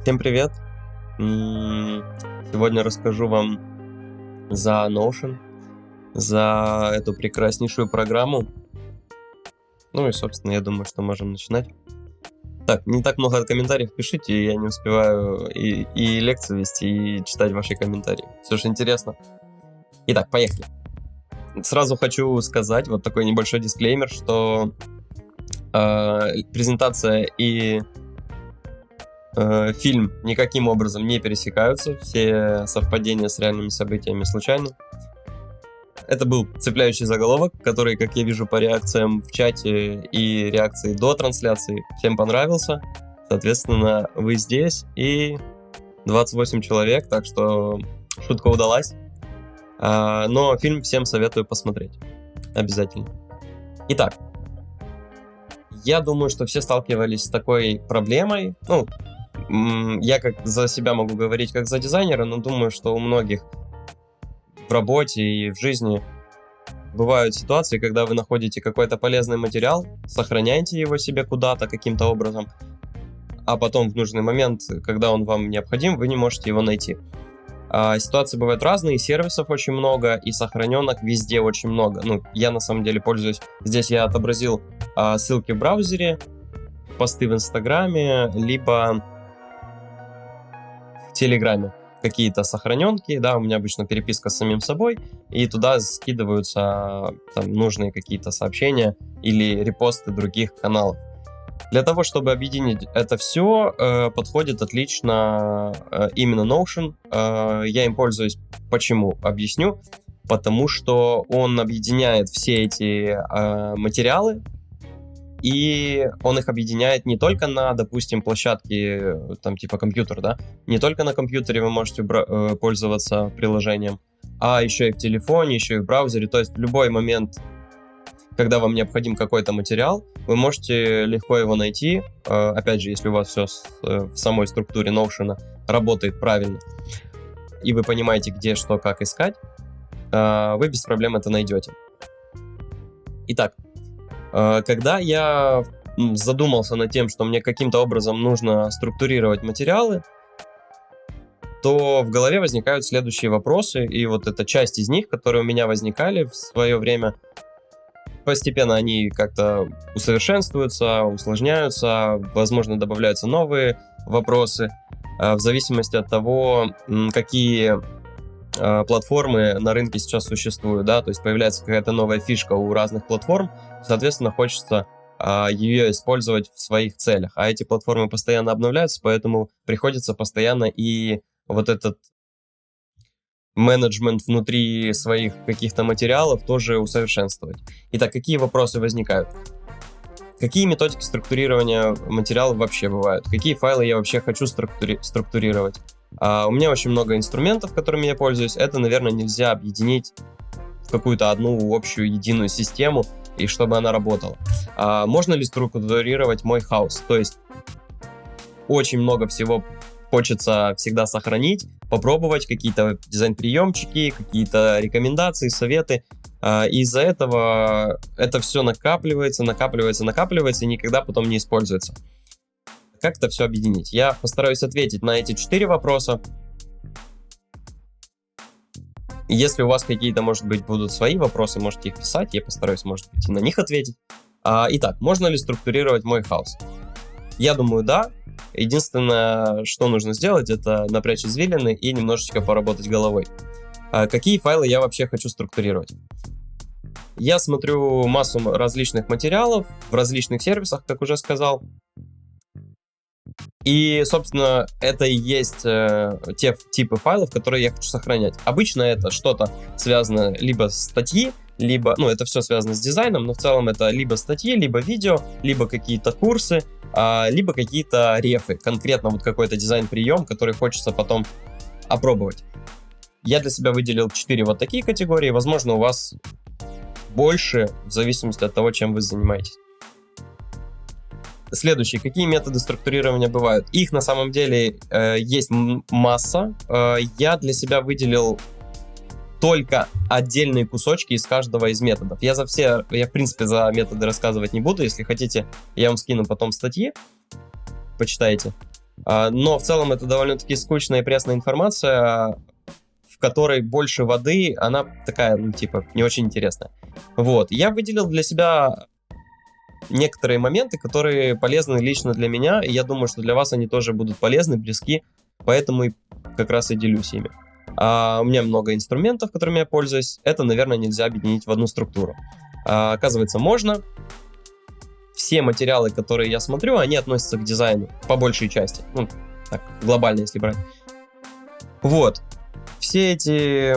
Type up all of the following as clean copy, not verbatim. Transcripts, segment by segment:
Всем привет! Сегодня расскажу вам за Notion, за эту прекраснейшую программу. Ну и, собственно, я думаю, что можем начинать. Так, не так много комментариев пишите, я не успеваю и лекцию вести, и читать ваши комментарии. Все же интересно. Итак, поехали. Сразу хочу сказать вот такой небольшой дисклеймер, что презентация и фильм никаким образом не пересекаются, все совпадения с реальными событиями случайны. Это был цепляющий заголовок, который, как я вижу по реакциям в чате и реакции до трансляции, всем понравился. Соответственно, вы здесь и 28 человек, так что шутка удалась. Но фильм всем советую посмотреть. Обязательно. Итак, я думаю, что все сталкивались с такой проблемой. Я как за себя могу говорить, как за дизайнера, но думаю, что у многих в работе и в жизни бывают ситуации, когда вы находите какой-то полезный материал, сохраняете его себе куда-то каким-то образом, а потом в нужный момент, когда он вам необходим, вы не можете его найти. Ситуации бывают разные, сервисов очень много, и сохраненок везде очень много. Я на самом деле пользуюсь. Здесь я отобразил ссылки в браузере, посты в Инстаграме, либо в Телеграме. Какие-то сохраненки, да, у меня обычно переписка с самим собой, и туда скидываются там нужные какие-то сообщения или репосты других каналов. Для того, чтобы объединить это все, подходит отлично именно Notion. Я им пользуюсь. Почему? Объясню. Потому что он объединяет все эти материалы, и он их объединяет не только на, допустим, площадке, там, типа компьютер, да, не только на компьютере вы можете пользоваться приложением, а еще и в телефоне, еще и в браузере. То есть в любой момент, когда вам необходим какой-то материал, вы можете легко его найти. Опять же, если у вас все в самой структуре Notion работает правильно, и вы понимаете, где, что, как искать, вы без проблем это найдете. Итак, когда я задумался над тем, что мне каким-то образом нужно структурировать материалы, то в голове возникают следующие вопросы, и вот эта часть из них, которые у меня возникали в свое время, постепенно они как-то усовершенствуются, усложняются, возможно, добавляются новые вопросы, в зависимости от того, какие платформы на рынке сейчас существуют, да, то есть появляется какая-то новая фишка у разных платформ, соответственно, хочется ее использовать в своих целях, а эти платформы постоянно обновляются, поэтому приходится постоянно и вот этот менеджмент внутри своих каких-то материалов тоже усовершенствовать. Итак, какие вопросы возникают? Какие методики структурирования материалов вообще бывают? Какие файлы я вообще хочу структурировать? У меня очень много инструментов, которыми я пользуюсь. Это, наверное, нельзя объединить в какую-то одну общую единую систему, и чтобы она работала. Можно ли структурировать мой хаус? То есть очень много всего хочется всегда сохранить, попробовать какие-то дизайн-приемчики, какие-то рекомендации, советы. И из-за этого это все накапливается, и никогда потом не используется. Как это все объединить? Я постараюсь ответить на эти 4 вопроса. Если у вас какие-то, может быть, будут свои вопросы, можете их писать, я постараюсь, может быть, и на них ответить. Итак, можно ли структурировать мой хаус? Я думаю, да. Единственное, что нужно сделать, это напрячь извилины и немножечко поработать головой. Какие файлы я вообще хочу структурировать? Я смотрю массу различных материалов в различных сервисах, как уже сказал. И, собственно, это и есть те типы файлов, которые я хочу сохранять. Обычно это что-то связано либо с статьи, либо, это все связано с дизайном, но в целом это либо статьи, либо видео, либо какие-то курсы, либо какие-то рефы, конкретно вот какой-то дизайн-прием, который хочется потом опробовать. Я для себя выделил 4 вот такие категории, возможно, у вас больше, в зависимости от того, чем вы занимаетесь. Следующие. Какие методы структурирования бывают? Их на самом деле есть масса. Я для себя выделил только отдельные кусочки из каждого из методов. Я в принципе за методы рассказывать не буду. Если хотите, я вам скину потом статьи, почитайте. Но в целом это довольно-таки скучная и пресная информация, в которой больше воды, она такая, ну, типа, не очень интересная. Вот. Я выделил для себя некоторые моменты, которые полезны лично для меня, и я думаю, что для вас они тоже будут полезны, близки, поэтому и как раз и делюсь ими. У меня много инструментов, которыми я пользуюсь. Это, наверное, нельзя объединить в одну структуру. Оказывается, можно. Все материалы, которые я смотрю, они относятся к дизайну по большей части. Ну, так, глобально, если брать. Вот. Все эти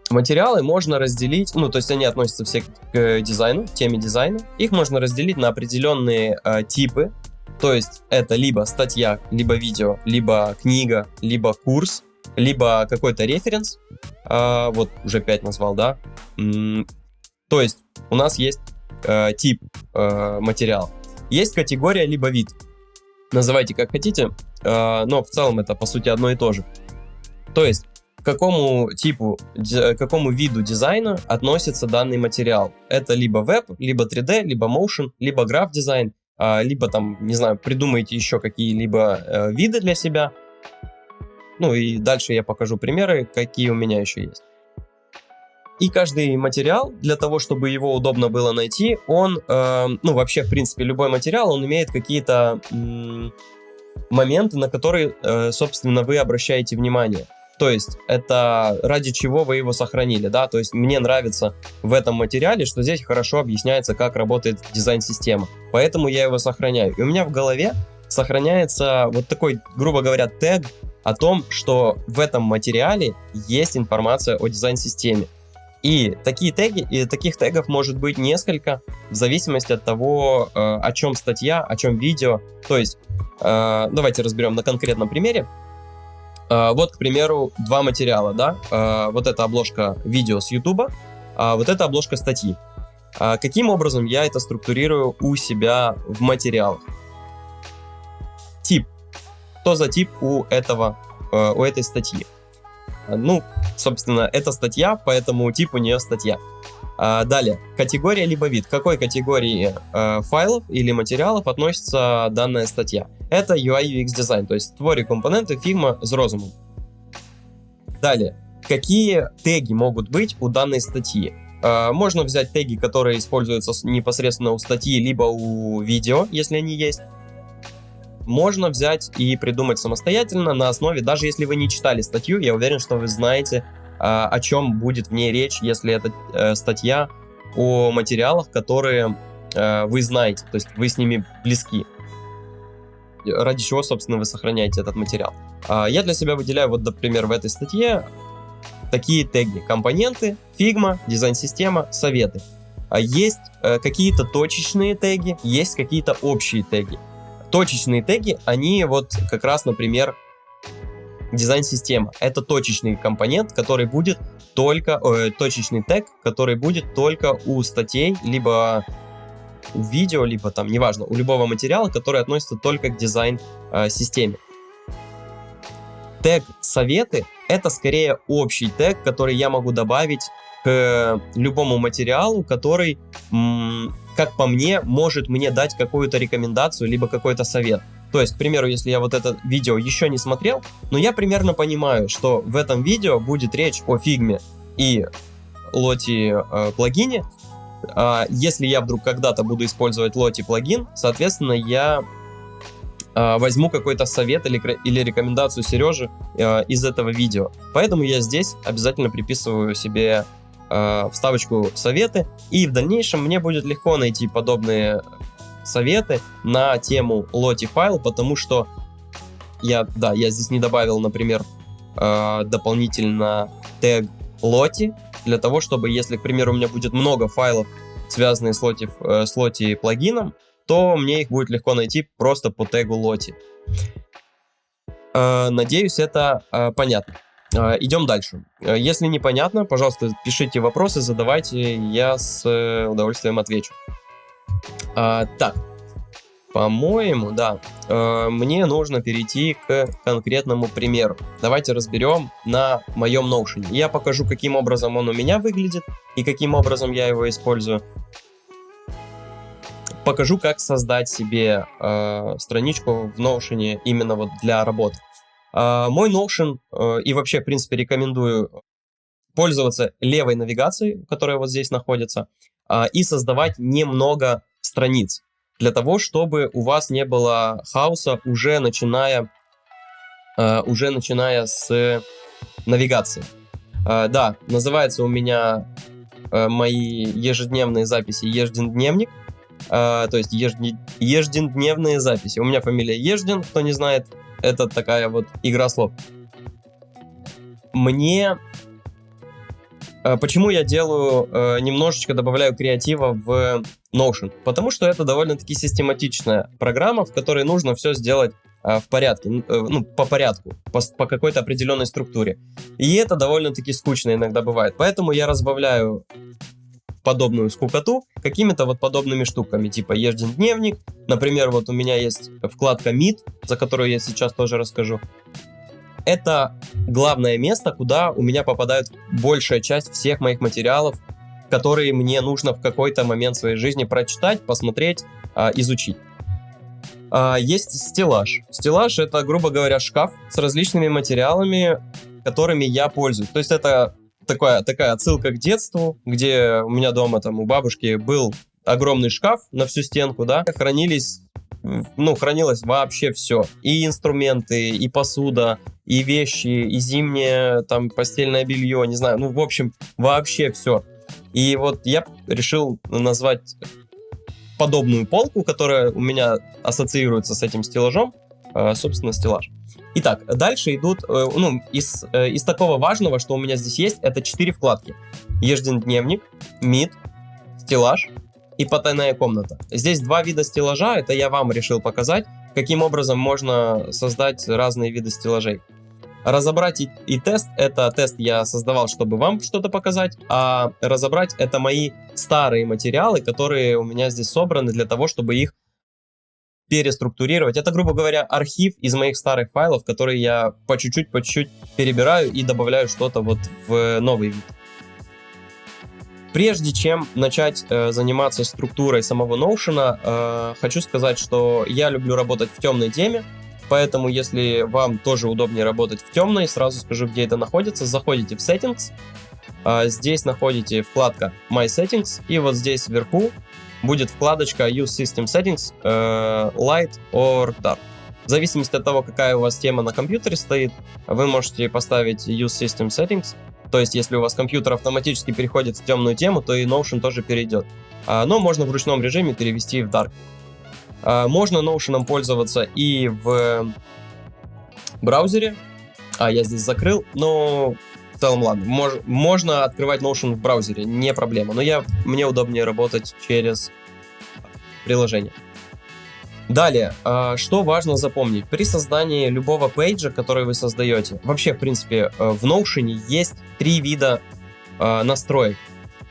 материалы можно разделить, ну, то есть они относятся все к дизайну, теме дизайна. Их можно разделить на определенные типы. То есть это либо статья, либо видео, либо книга, либо курс, либо какой-то референс. Вот уже 5 назвал, да? То есть у нас есть тип материала. Есть категория, либо вид. Называйте как хотите, но в целом это по сути одно и то же. То есть к какому виду дизайна относится данный материал. Это либо веб, либо 3D, либо motion, либо граф-дизайн, либо там, не знаю, придумайте еще какие-либо виды для себя. Ну и дальше я покажу примеры, какие у меня еще есть. И каждый материал, для того, чтобы его удобно было найти, он, ну вообще, в принципе, любой материал, он имеет какие-то моменты, на которые, собственно, вы обращаете внимание. То есть это ради чего вы его сохранили, да, то есть мне нравится в этом материале, что здесь хорошо объясняется, как работает дизайн-система, поэтому я его сохраняю. И у меня в голове сохраняется вот такой, грубо говоря, тег о том, что в этом материале есть информация о дизайн-системе. И такие теги, и таких тегов может быть несколько, в зависимости от того, о чем статья, о чем видео. То есть, давайте разберем на конкретном примере. Вот, к примеру, два материала, да, вот эта обложка видео с YouTube, вот эта обложка статьи. Каким образом я это структурирую у себя в материалах? Тип. Что за тип у этой статьи? Ну, собственно, это статья, поэтому тип у нее статья. Далее, категория либо вид. К какой категории файлов или материалов относится данная статья? Это UI UX дизайн, то есть створі компоненты Figma с розумом. Далее, какие теги могут быть у данной статьи? Можно взять теги, которые используются непосредственно у статьи, либо у видео, если они есть. Можно взять и придумать самостоятельно на основе, даже если вы не читали статью, я уверен, что вы знаете, о чем будет в ней речь, если это статья о материалах, которые вы знаете, то есть вы с ними близки. Ради чего, собственно, вы сохраняете этот материал. Я для себя выделяю, вот, например, в этой статье такие теги: компоненты, Figma, дизайн-система, советы. Есть какие-то точечные теги, есть какие-то общие теги. Точечные теги, они вот как раз, например, дизайн-система. Это точечный компонент, который будет только... точечный тег, который будет только у статей, либо у видео, либо там, неважно, у любого материала, который относится только к дизайн-системе. Тег «Советы» — это скорее общий тег, который я могу добавить к любому материалу, который, как по мне, может мне дать какую-то рекомендацию, либо какой-то совет. То есть, к примеру, если я вот это видео еще не смотрел, но я примерно понимаю, что в этом видео будет речь о Figma и Lottie плагине. Если я вдруг когда-то буду использовать Lottie плагин, соответственно, я возьму какой-то совет или рекомендацию Сережи из этого видео. Поэтому я здесь обязательно приписываю себе вставочку «Советы», и в дальнейшем мне будет легко найти подобные советы на тему Lottie файл, потому что я здесь не добавил, например, дополнительно тег Lottie, для того, чтобы, если, к примеру, у меня будет много файлов, связанных с Lottie плагином, то мне их будет легко найти просто по тегу Lottie. Надеюсь, это понятно. Идем дальше. Если непонятно, пожалуйста, пишите вопросы, задавайте, я с удовольствием отвечу. Так, по-моему, да, мне нужно перейти к конкретному примеру. Давайте разберем на моем Notion. Я покажу, каким образом он у меня выглядит и каким образом я его использую. Покажу, как создать себе страничку в Notion именно вот для работы. Мой Notion и вообще, в принципе, рекомендую пользоваться левой навигацией, которая вот здесь находится, и создавать немного страниц, для того, чтобы у вас не было хаоса, уже начиная с навигации. Да, называется у меня мои ежедневные записи Еждин дневник, то есть ежедневные записи. У меня фамилия Еждин, кто не знает, это такая вот игра слов. Почему я немножечко добавляю креатива в Notion? Потому что это довольно-таки систематичная программа, в которой нужно все сделать в порядке, по порядку, по какой-то определенной структуре. И это довольно-таки скучно иногда бывает. Поэтому я разбавляю подобную скукоту какими-то вот подобными штуками, типа Еждин дневник. Например, вот у меня есть вкладка Meet, за которую я сейчас тоже расскажу. Это главное место, куда у меня попадает большая часть всех моих материалов, которые мне нужно в какой-то момент своей жизни прочитать, посмотреть, изучить. Есть стеллаж. Стеллаж — это, грубо говоря, шкаф с различными материалами, которыми я пользуюсь. То есть это такая отсылка к детству, где у меня дома, там, у бабушки был огромный шкаф на всю стенку, да, хранилось вообще все. И инструменты, и посуда, и вещи, и зимнее, там, постельное белье, не знаю, в общем, вообще все. И вот я решил назвать подобную полку, которая у меня ассоциируется с этим стеллажом, собственно, стеллаж. Итак, дальше идут, из такого важного, что у меня здесь есть, это 4 вкладки. Еждин дневник, Meet, стеллаж и потайная комната. Здесь 2 вида стеллажа, это я вам решил показать, каким образом можно создать разные виды стеллажей. Разобрать и тест, это тест я создавал, чтобы вам что-то показать, а разобрать — это мои старые материалы, которые у меня здесь собраны для того, чтобы их переструктурировать. Это, грубо говоря, архив из моих старых файлов, которые я по чуть-чуть перебираю и добавляю что-то вот в новый вид. Прежде чем начать заниматься структурой самого Notion, хочу сказать, что я люблю работать в темной теме, поэтому если вам тоже удобнее работать в темной, сразу скажу, где это находится. Заходите в Settings, здесь находите вкладка My Settings, и вот здесь вверху будет вкладочка Use System Settings, Light or Dark. В зависимости от того, какая у вас тема на компьютере стоит, вы можете поставить Use System Settings. То есть, если у вас компьютер автоматически переходит в темную тему, то и Notion тоже перейдет. Но можно в ручном режиме перевести в Dark. Можно Notion пользоваться и в браузере. Я здесь закрыл, но в целом ладно. Можно открывать Notion в браузере, не проблема. Но мне удобнее работать через приложение. Далее, что важно запомнить. При создании любого пейджа, который вы создаете, вообще, в принципе, в Notion есть 3 вида настроек.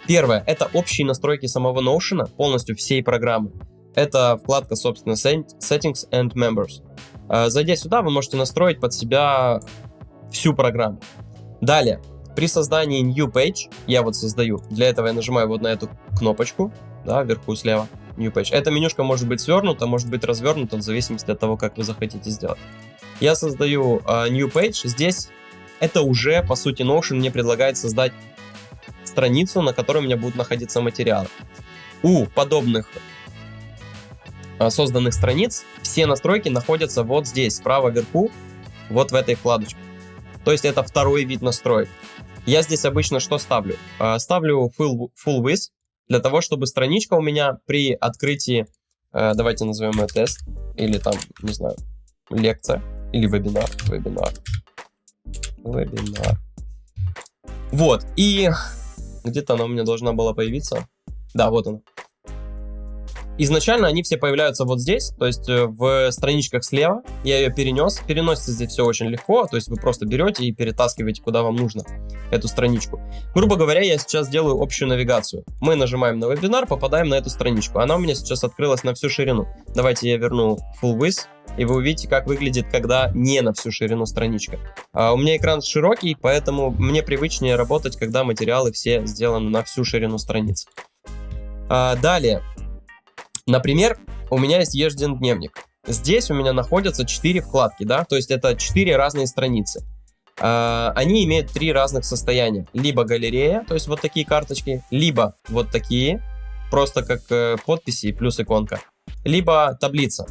Первое — это общие настройки самого Notion, полностью всей программы. Это вкладка, собственно, Settings and Members. Зайдя сюда, вы можете настроить под себя всю программу. Далее, при создании New Page, я вот создаю, для этого я нажимаю вот на эту кнопочку, да, вверху слева, New Page. Эта менюшка может быть свернута, может быть развернута, в зависимости от того, как вы захотите сделать. Я создаю New Page, здесь это уже, по сути, Notion мне предлагает создать страницу, на которой у меня будут находиться материалы. У подобных созданных страниц все настройки находятся вот здесь, справа вверху, вот в этой вкладочке. То есть это второй вид настроек. Я здесь обычно что ставлю? Ставлю Full Width, для того, чтобы страничка у меня при открытии, давайте назовем ее тест, или там, не знаю, лекция, или вебинар. Вот, и где-то она у меня должна была появиться. Да, вот она. Изначально они все появляются вот здесь, то есть в страничках слева. Я ее перенес. Переносится здесь все очень легко, то есть вы просто берете и перетаскиваете, куда вам нужно эту страничку. Грубо говоря, я сейчас делаю общую навигацию. Мы нажимаем на вебинар, попадаем на эту страничку. Она у меня сейчас открылась на всю ширину. Давайте я верну Full Width, и вы увидите, как выглядит, когда не на всю ширину страничка. У меня экран широкий, поэтому мне привычнее работать, когда материалы все сделаны на всю ширину страницы. Далее. Например, у меня есть ежедневник. Здесь у меня находятся 4 вкладки, да, то есть это 4 разные страницы. Они имеют 3 разных состояния. Либо галерея, то есть вот такие карточки, либо вот такие, просто как подписи плюс иконка, либо таблица.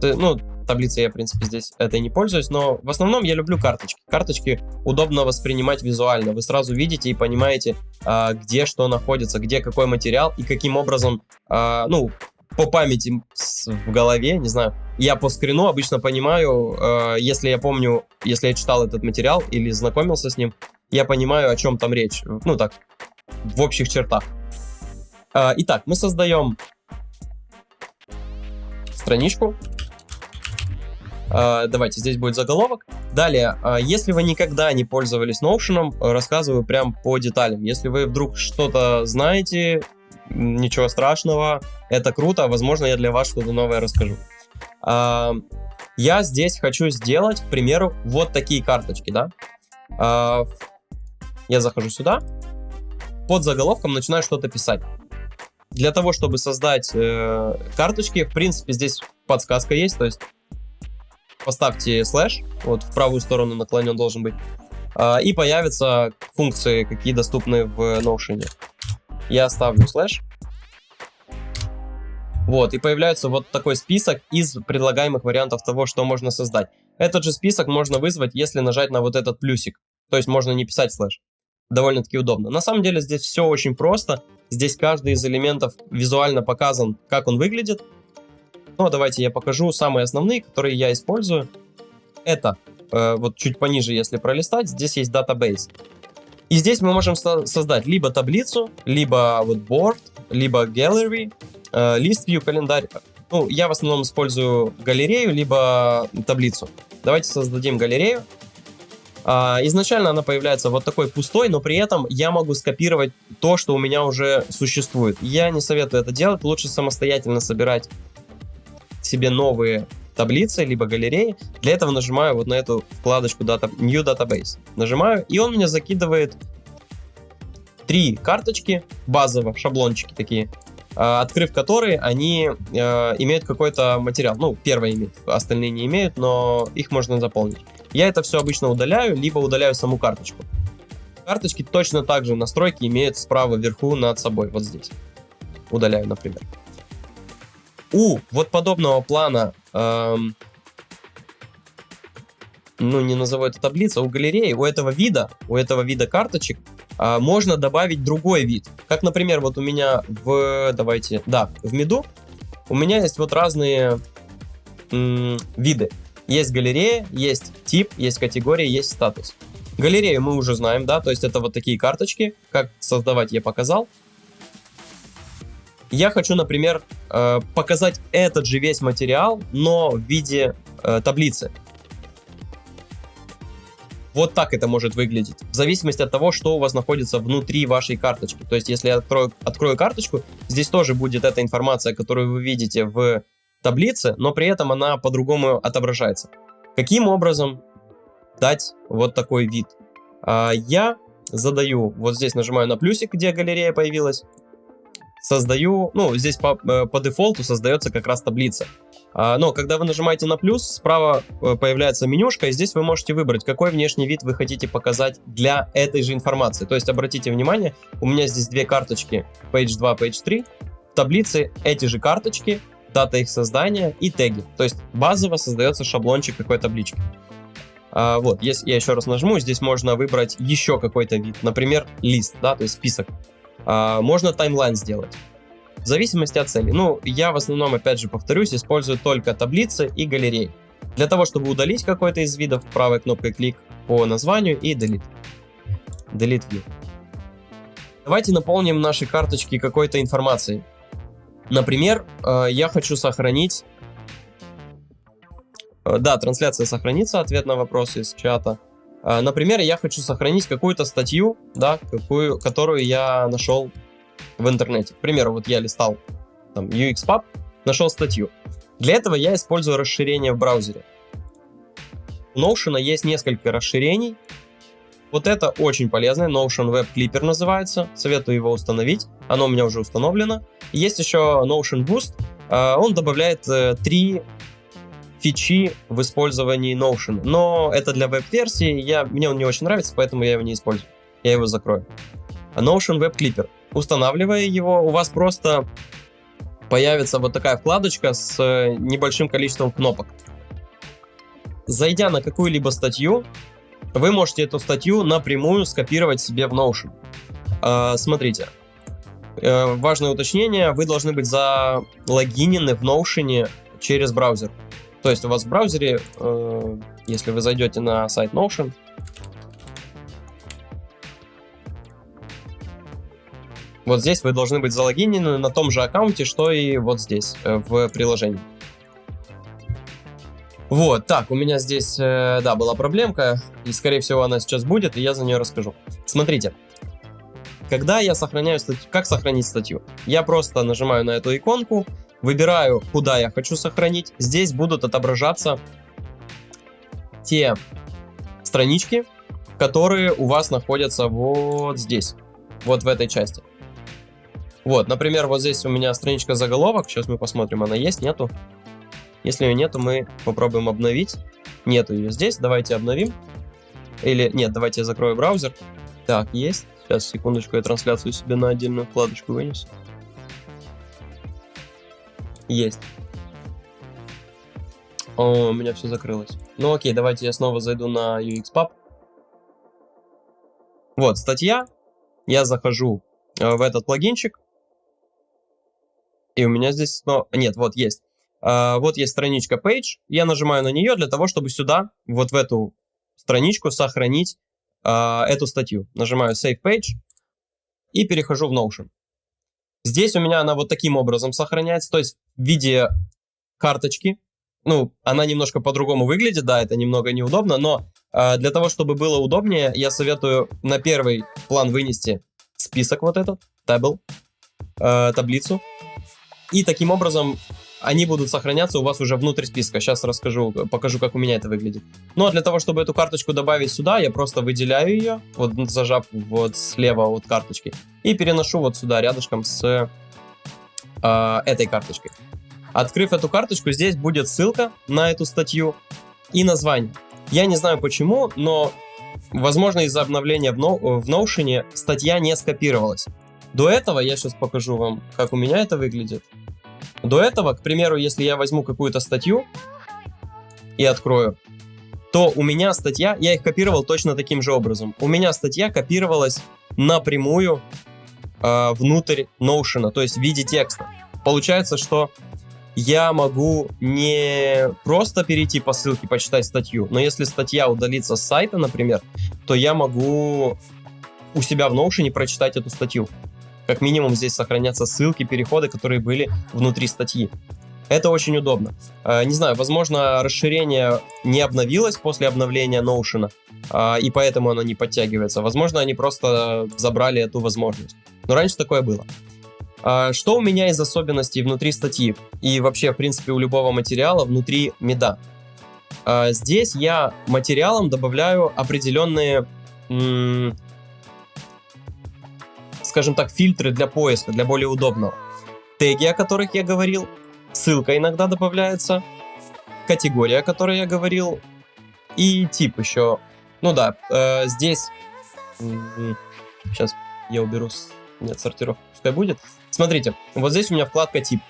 Ну, таблицы я, в принципе, здесь этой не пользуюсь, но в основном я люблю карточки. Карточки удобно воспринимать визуально. Вы сразу видите и понимаете, где что находится, где какой материал и каким образом, ну, по памяти в голове, не знаю, я по скрину обычно понимаю, если я помню, если я читал этот материал или знакомился с ним, я понимаю, о чем там речь, ну так, в общих чертах. Итак, мы создаем страничку. Давайте, здесь будет заголовок. Далее, если вы никогда не пользовались Notion, рассказываю прям по деталям. Если вы вдруг что-то знаете, ничего страшного, это круто, возможно, я для вас что-то новое расскажу. Я здесь хочу сделать, к примеру, вот такие карточки, да. Я захожу сюда, под заголовком начинаю что-то писать. Для того, чтобы создать карточки, в принципе, здесь подсказка есть, то есть поставьте слэш, вот в правую сторону наклонен должен быть, и появятся функции, какие доступны в Notion. Я ставлю слэш. Вот, и появляется вот такой список из предлагаемых вариантов того, что можно создать. Этот же список можно вызвать, если нажать на вот этот плюсик. То есть можно не писать слэш. Довольно-таки удобно. На самом деле здесь все очень просто. Здесь каждый из элементов визуально показан, как он выглядит. Ну, давайте я покажу самые основные, которые я использую. Это, вот чуть пониже, если пролистать, здесь есть database. И здесь мы можем создать либо таблицу, либо вот board, либо gallery, list view, календарь. Ну, я в основном использую галерею, либо таблицу. Давайте создадим галерею. Изначально она появляется вот такой пустой, но при этом я могу скопировать то, что у меня уже существует. Я не советую это делать, лучше самостоятельно собирать себе новые таблицы, либо галереи. Для этого нажимаю вот на эту вкладочку New Database. Нажимаю, и он мне закидывает 3 карточки, базово, шаблончики такие, открыв которые, они имеют какой-то материал. Ну, первая имеет, остальные не имеют, но их можно заполнить. Я это все обычно удаляю, либо удаляю саму карточку. Карточки точно так же настройки имеют справа вверху над собой, вот здесь. Удаляю, например. У вот подобного плана, ну, не назову это таблица, у галереи, у этого вида карточек можно добавить другой вид. Как, например, вот у меня в меду у меня есть вот разные виды. Есть галерея, есть тип, есть категория, есть статус. Галерею мы уже знаем, да, то есть это вот такие карточки. Как создавать, я показал. Я хочу, например, показать этот же весь материал, но в виде таблицы. Вот так это может выглядеть, в зависимости от того, что у вас находится внутри вашей карточки. То есть, если я открою карточку, здесь тоже будет эта информация, которую вы видите в таблице, но при этом она по-другому отображается. Каким образом дать вот такой вид? Я задаю, вот здесь нажимаю на плюсик, где галерея появилась, создаю, ну, здесь по дефолту создается как раз таблица. Но когда вы нажимаете на плюс, справа появляется менюшка, и здесь вы можете выбрать, какой внешний вид вы хотите показать для этой же информации. То есть, обратите внимание, у меня здесь 2 карточки, Page 2, Page 3. В таблице эти же карточки, дата их создания и теги. То есть, базово создается шаблончик такой таблички. Вот, если я еще раз нажму, здесь можно выбрать еще какой-то вид, например, лист, да, то есть список. Можно таймлайн сделать. В зависимости от цели. Ну, я в основном, опять же, повторюсь, использую только таблицы и галереи. Для того, чтобы удалить какой-то из видов, правой кнопкой клик по названию и delete. Delete view. Давайте наполним наши карточки какой-то информацией. Например, я хочу сохранить... Да, трансляция сохранится, ответ на вопрос из чата. Например, я хочу сохранить какую-то статью, да, которую я нашел в интернете. К примеру, вот я листал там UXPub, нашел статью. Для этого я использую расширение в браузере. У Notion есть несколько расширений. Вот это очень полезное, Notion Web Clipper называется. Советую его установить, оно у меня уже установлено. Есть еще Notion Boost, он добавляет 3 фичи в использовании Notion. Но это для веб-версии, мне он не очень нравится, поэтому я его не использую. Я его закрою. Notion Web Clipper. Устанавливая его, у вас просто появится вот такая вкладочка с небольшим количеством кнопок. Зайдя на какую-либо статью, вы можете эту статью напрямую скопировать себе в Notion. Смотрите. Важное уточнение. Вы должны быть залогинены в Notion через браузер. То есть у вас в браузере, если вы зайдете на сайт Notion, вот здесь вы должны быть залогинены на том же аккаунте, что и вот здесь, в приложении. Вот, так, у меня здесь, да, была проблемка, и, скорее всего, она сейчас будет, и я за нее расскажу. Смотрите, когда я сохраняю статью, как сохранить статью? Я просто нажимаю на эту иконку, выбираю, куда я хочу сохранить. Здесь будут отображаться те странички, которые у вас находятся вот здесь, вот в этой части. Вот, например, вот здесь у меня страничка заголовок. Сейчас мы посмотрим, она есть, нету. Если ее нету, мы попробуем обновить. Нету ее здесь, давайте обновим. Или, нет, давайте я закрою браузер. Так, есть. Сейчас, секундочку, я трансляцию себе на отдельную вкладочку вынесу. Есть. О, у меня все закрылось. Ну окей, давайте я снова зайду на UXPub. Вот, статья. Я захожу в этот плагинчик. И у меня здесь снова... Нет, вот есть. Вот есть страничка Page. Я нажимаю на нее для того, чтобы сюда, вот в эту страничку, сохранить эту статью. Нажимаю Save Page и перехожу в Notion. Здесь у меня она вот таким образом сохраняется, то есть в виде карточки. Ну, она немножко по-другому выглядит, да, это немного неудобно, но для того, чтобы было удобнее, я советую на первый план вынести список вот этот, таблицу. И таким образом они будут сохраняться у вас уже внутри списка. Сейчас покажу, как у меня это выглядит. Ну, а для того, чтобы эту карточку добавить сюда, я просто выделяю ее, вот зажав вот слева от карточки, и переношу вот сюда, рядышком с этой карточкой. Открыв эту карточку, здесь будет ссылка на эту статью и название. Я не знаю почему, но, возможно, из-за обновления в Notion статья не скопировалась. До этого, я сейчас покажу вам, как у меня это выглядит. До этого, к примеру, если я возьму какую-то статью и открою, то у меня статья, я их копировал точно таким же образом. У меня статья копировалась напрямую внутрь Notion, то есть в виде текста. Получается, что я могу не просто перейти по ссылке, почитать статью, но если статья удалится с сайта, например, то я могу у себя в Notion прочитать эту статью. Как минимум здесь сохранятся ссылки, переходы, которые были внутри статьи. Это очень удобно. Не знаю, возможно, расширение не обновилось после обновления Notion, и поэтому оно не подтягивается. Возможно, они просто забрали эту возможность. Но раньше такое было. Что у меня из особенностей внутри статьи и вообще, в принципе, у любого материала внутри меда? Здесь я материалам добавляю определенные, скажем так, фильтры для поиска, для более удобного. Теги, о которых я говорил, ссылка иногда добавляется, категория, о которой я говорил, и тип еще. Ну да, здесь... Сейчас я уберу... Нет, сортировка пускай будет. Смотрите, вот здесь у меня вкладка «Тип»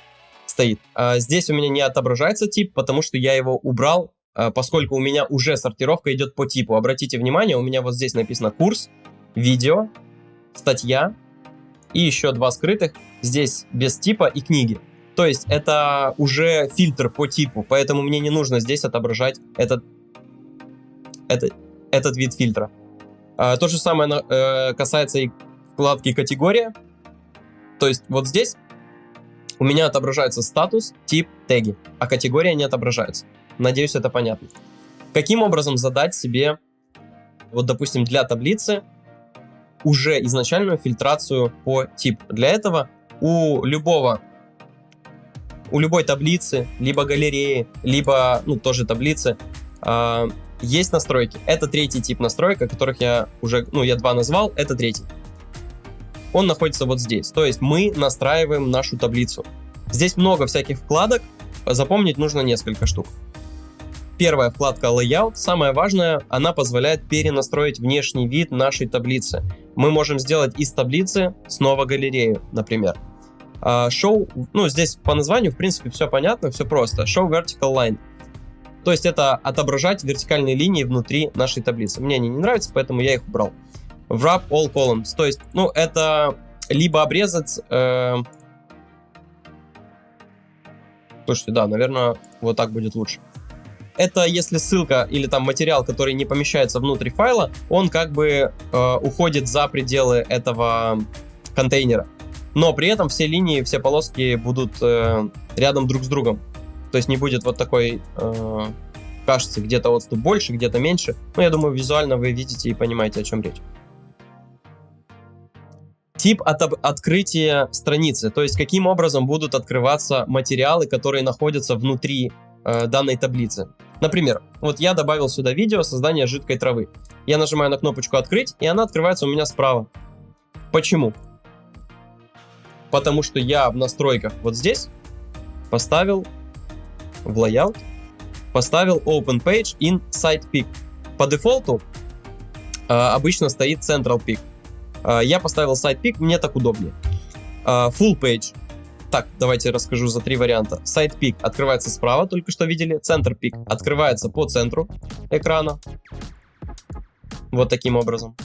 стоит. Здесь у меня не отображается тип, потому что я его убрал, поскольку у меня уже сортировка идет по типу. Обратите внимание, у меня вот здесь написано «Курс», «Видео», «Статья» и еще 2 скрытых. Здесь без типа и «Книги». То есть это уже фильтр по типу, поэтому мне не нужно здесь отображать этот вид фильтра. То же самое касается и вкладки «Категория». То есть вот здесь у меня отображается статус, тип, теги, а категория не отображается. Надеюсь, это понятно. Каким образом задать себе, вот, допустим, для таблицы уже изначальную фильтрацию по типу? Для этого у любой таблицы, либо галереи, либо, тоже таблицы, есть настройки. Это третий тип настроек, о которых я уже, я 2 назвал, это третий. Он находится вот здесь. То есть мы настраиваем нашу таблицу. Здесь много всяких вкладок, запомнить нужно несколько штук. Первая вкладка Layout, самое важное, она позволяет перенастроить внешний вид нашей таблицы. Мы можем сделать из таблицы снова галерею, например. Show, здесь по названию, в принципе, все понятно, все просто. Show Vertical Line. То есть это отображать вертикальные линии внутри нашей таблицы. Мне они не нравятся, поэтому я их убрал. Wrap All Columns. То есть, это либо обрезать... Слушайте, да, наверное, вот так будет лучше. Это если ссылка или там материал, который не помещается внутрь файла, он как бы уходит за пределы этого контейнера. Но при этом все линии, все полоски будут рядом друг с другом. То есть не будет вот такой, кажется, где-то отступ больше, где-то меньше. Но я думаю, визуально вы видите и понимаете, о чем речь. Тип открытия страницы. То есть каким образом будут открываться материалы, которые находятся внутри данной таблицы. Например, вот я добавил сюда видео создания жидкой травы. Я нажимаю на кнопочку «Открыть», и она открывается у меня справа. Почему? Потому что я в настройках вот здесь поставил в Layout, поставил Open Page in Side Pick. По дефолту обычно стоит Central Pick. Я поставил Side Pick, мне так удобнее. Full Page. Так, давайте расскажу за 3 варианта. Side Pick открывается справа, только что видели. Center Pick открывается по центру экрана. Вот таким образом.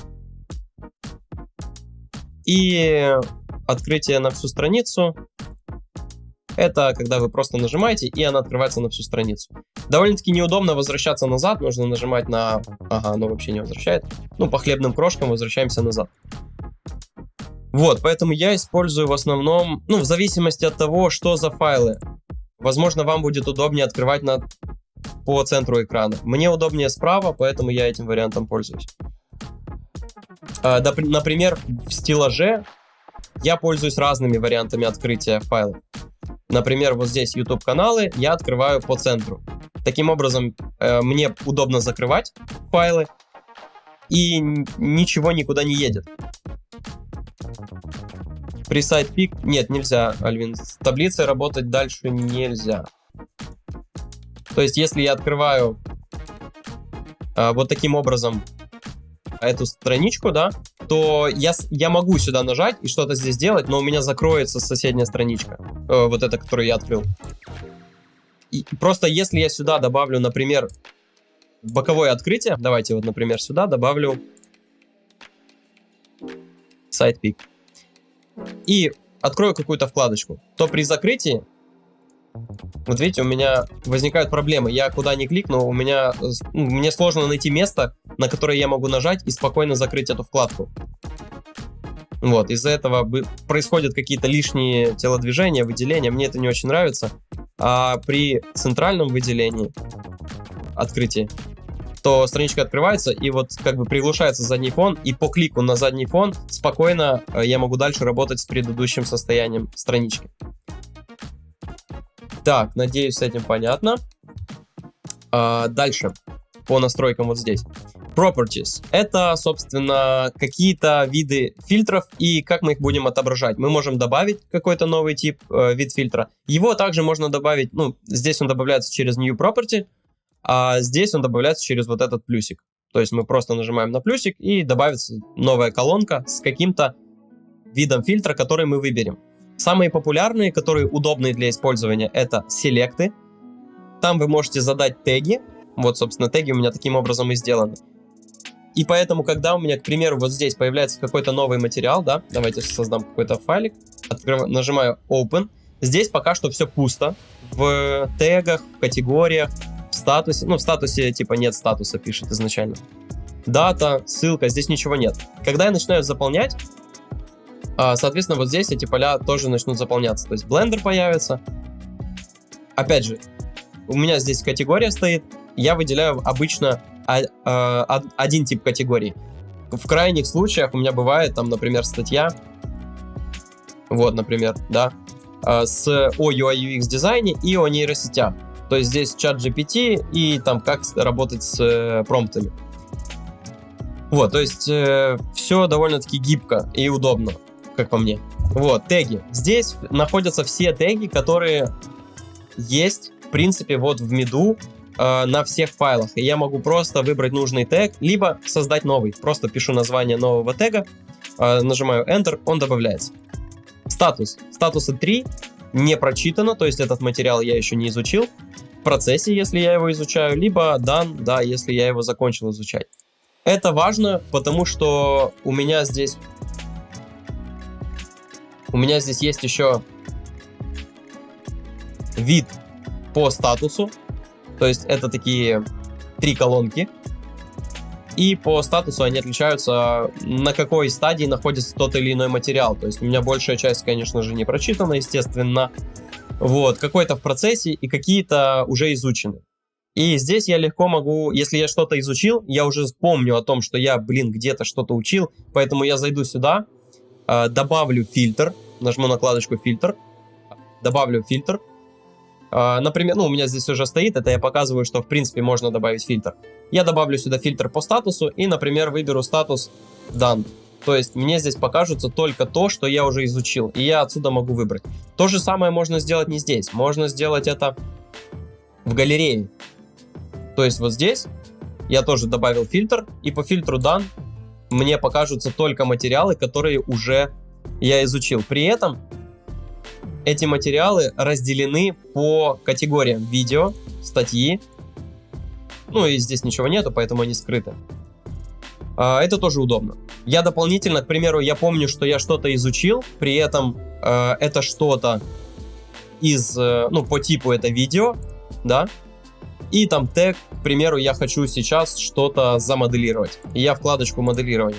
И открытие на всю страницу. Это когда вы просто нажимаете, и она открывается на всю страницу. Довольно-таки неудобно возвращаться назад. Нужно нажимать на... Ага, оно вообще не возвращает. По хлебным крошкам возвращаемся назад. Вот, поэтому я использую в основном, в зависимости от того, что за файлы. Возможно, вам будет удобнее открывать по центру экрана. Мне удобнее справа, поэтому я этим вариантом пользуюсь. Например, в стеллаже я пользуюсь разными вариантами открытия файлов. Например, вот здесь YouTube-каналы я открываю по центру. Таким образом, мне удобно закрывать файлы, и ничего никуда не едет. При Side Pick... Нет, нельзя, Альвин. С таблицей работать дальше нельзя. То есть, если я открываю вот таким образом эту страничку, да, то я могу сюда нажать и что-то здесь делать, но у меня закроется соседняя страничка. Вот эта, которую я открыл. И просто если я сюда добавлю, например, боковое открытие, давайте вот, например, сюда добавлю Side Pick. И открою какую-то вкладочку, то при закрытии, вот видите, у меня возникают проблемы. Я куда ни кликну, мне сложно найти место, на которое я могу нажать и спокойно закрыть эту вкладку. Вот, из-за этого происходят какие-то лишние телодвижения, выделения. Мне это не очень нравится. А при центральном выделении, открытии, то страничка открывается, и вот как бы приглушается задний фон, и по клику на задний фон спокойно я могу дальше работать с предыдущим состоянием странички. Так, надеюсь, с этим понятно. Дальше, по настройкам вот здесь. Properties. Это, собственно, какие-то виды фильтров, и как мы их будем отображать. Мы можем добавить какой-то новый тип, вид фильтра. Его также можно добавить, здесь он добавляется через New Property, а здесь он добавляется через вот этот плюсик. То есть мы просто нажимаем на плюсик, и добавится новая колонка с каким-то видом фильтра, который мы выберем. Самые популярные, которые удобные для использования, это селекты. Там вы можете задать теги. Вот, собственно, теги у меня таким образом и сделаны. И поэтому, когда у меня, к примеру, вот здесь появляется какой-то новый материал, да, давайте создам какой-то файлик, нажимаю Open. Здесь пока что все пусто. В тегах, в категориях, в статусе. В статусе типа нет статуса, пишет изначально. Дата, ссылка, здесь ничего нет. Когда я начинаю заполнять, Соответственно, вот здесь эти поля тоже начнут заполняться. То есть Blender появится. Опять же, у меня здесь категория стоит. Я выделяю обычно один тип категорий. В крайних случаях у меня бывает, там, например, статья. Вот, например, да. О UI UX дизайне и о нейросетях. То есть здесь чат GPT и там как работать с промптами. Вот, то есть все довольно-таки гибко и удобно, как по мне. Вот, теги. Здесь находятся все теги, которые есть, в принципе, вот в миду на всех файлах. И я могу просто выбрать нужный тег, либо создать новый. Просто пишу название нового тега, нажимаю Enter, он добавляется. Статус. Статуса 3 не прочитано, то есть этот материал я еще не изучил. В процессе, если я его изучаю, либо done, да, если я его закончил изучать. Это важно, потому что у меня здесь есть еще вид по статусу, то есть это такие 3 колонки, и по статусу они отличаются, на какой стадии находится тот или иной материал. То есть у меня большая часть, конечно же, не прочитана, естественно, вот, какой-то в процессе и какие-то уже изучены. И здесь я легко могу, если я что-то изучил, я уже помню о том, что я, где-то что-то учил, поэтому я зайду сюда, добавлю фильтр, нажму накладочку фильтр, добавлю фильтр. Например, у меня здесь уже стоит, это я показываю, что в принципе можно добавить фильтр. Я добавлю сюда фильтр по статусу и, например, выберу статус Done. То есть мне здесь покажется только то, что я уже изучил, и я отсюда могу выбрать. То же самое можно сделать не здесь, можно сделать это в галерее. То есть вот здесь я тоже добавил фильтр, и по фильтру Done мне покажутся только материалы, которые уже я изучил. При этом эти материалы разделены по категориям: видео, статьи. Ну и здесь ничего нету, поэтому они скрыты. Это тоже удобно. Я дополнительно, к примеру, я помню, что я что-то изучил, при этом это что-то по типу это видео, да, и там тег, к примеру, я хочу сейчас что-то замоделировать. И я вкладочку моделирования.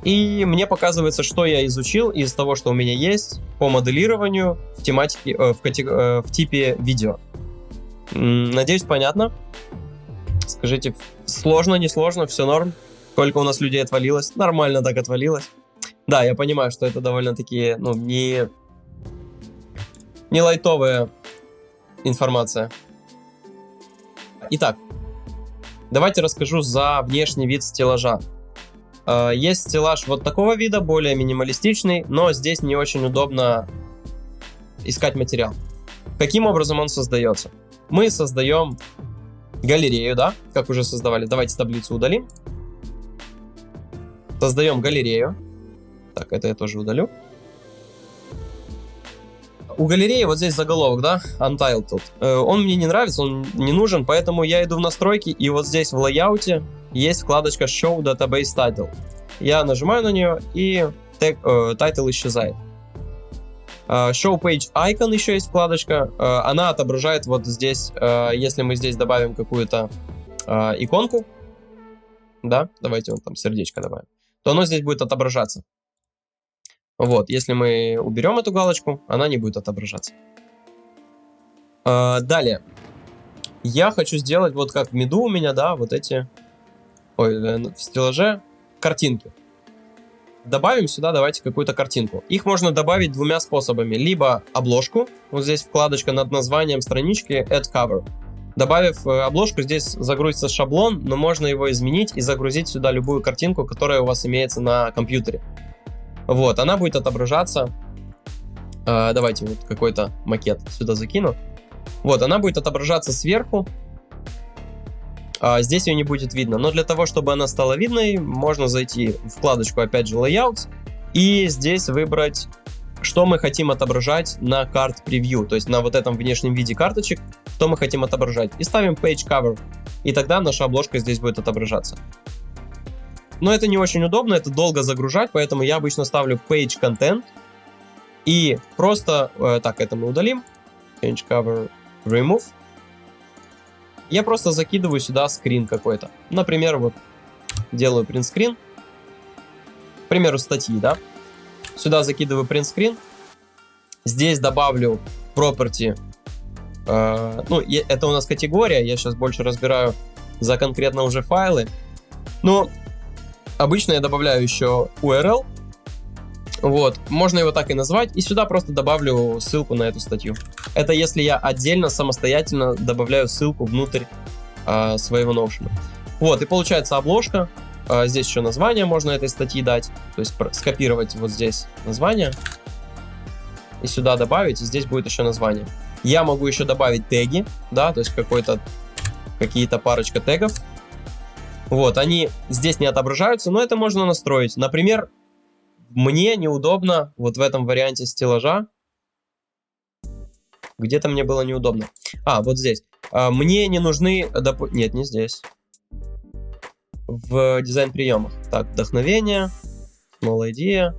И мне показывается, что я изучил из того, что у меня есть по моделированию в тематике, в типе видео. Надеюсь, понятно. Скажите, сложно, не сложно, все норм? Сколько у нас людей отвалилось? Нормально так отвалилось. Да, я понимаю, что это довольно-таки, не лайтовая информация. Итак, давайте расскажу за внешний вид стеллажа. Есть стеллаж вот такого вида, более минималистичный, но здесь не очень удобно искать материал. Каким образом он создается? Мы создаем галерею, да, как уже создавали. Давайте таблицу удалим. Создаем галерею. Так, это я тоже удалю. У галереи вот здесь заголовок, да, Untitled. Он мне не нравится, он не нужен, поэтому я иду в настройки, и вот здесь в лайауте есть вкладочка Show Database Title. Я нажимаю на нее, и title исчезает. Show Page Icon еще есть вкладочка. Она отображает вот здесь, если мы здесь добавим какую-то иконку, да, давайте вот там сердечко добавим, то оно здесь будет отображаться. Вот, если мы уберем эту галочку, она не будет отображаться. Далее. Я хочу сделать вот как в миду у меня, да, вот эти, в стеллаже картинки. Добавим сюда, давайте, какую-то картинку. Их можно добавить двумя способами. Либо обложку, вот здесь вкладочка над названием странички Add Cover. Добавив обложку, здесь загрузится шаблон, но можно его изменить и загрузить сюда любую картинку, которая у вас имеется на компьютере. Вот, она будет отображаться. Давайте вот какой-то макет сюда закину. Вот, она будет отображаться сверху. Здесь ее не будет видно. Но для того, чтобы она стала видной, можно зайти в вкладочку, опять же, Layout. И здесь выбрать, что мы хотим отображать на карт превью. То есть на вот этом внешнем виде карточек, что мы хотим отображать. И ставим Page Cover. И тогда наша обложка здесь будет отображаться. Но это не очень удобно, это долго загружать, поэтому я обычно ставлю Page Content. И просто, так, это мы удалим. Change Cover, Remove. Я просто закидываю сюда скрин какой-то. Например, вот делаю print screen. К примеру, статьи, да. Сюда закидываю print screen. Здесь добавлю property. Ну, это у нас категория. Я сейчас больше разбираю за конкретно уже файлы. Но обычно я добавляю еще URL. Вот, можно его так и назвать. И сюда просто добавлю ссылку на эту статью. Это если я отдельно, самостоятельно добавляю ссылку внутрь своего Notion. Вот, и получается обложка. Здесь еще название можно этой статьи дать. То есть скопировать вот здесь название. И сюда добавить, и здесь будет еще название. Я могу еще добавить теги, да, то есть какие-то парочка тегов. Вот, они здесь не отображаются, но это можно настроить. Например, мне неудобно вот в этом варианте стеллажа. Где-то мне было неудобно. Вот здесь. Мне не нужны... Нет, не здесь. В дизайн-приемах. Так, вдохновение. Small idea.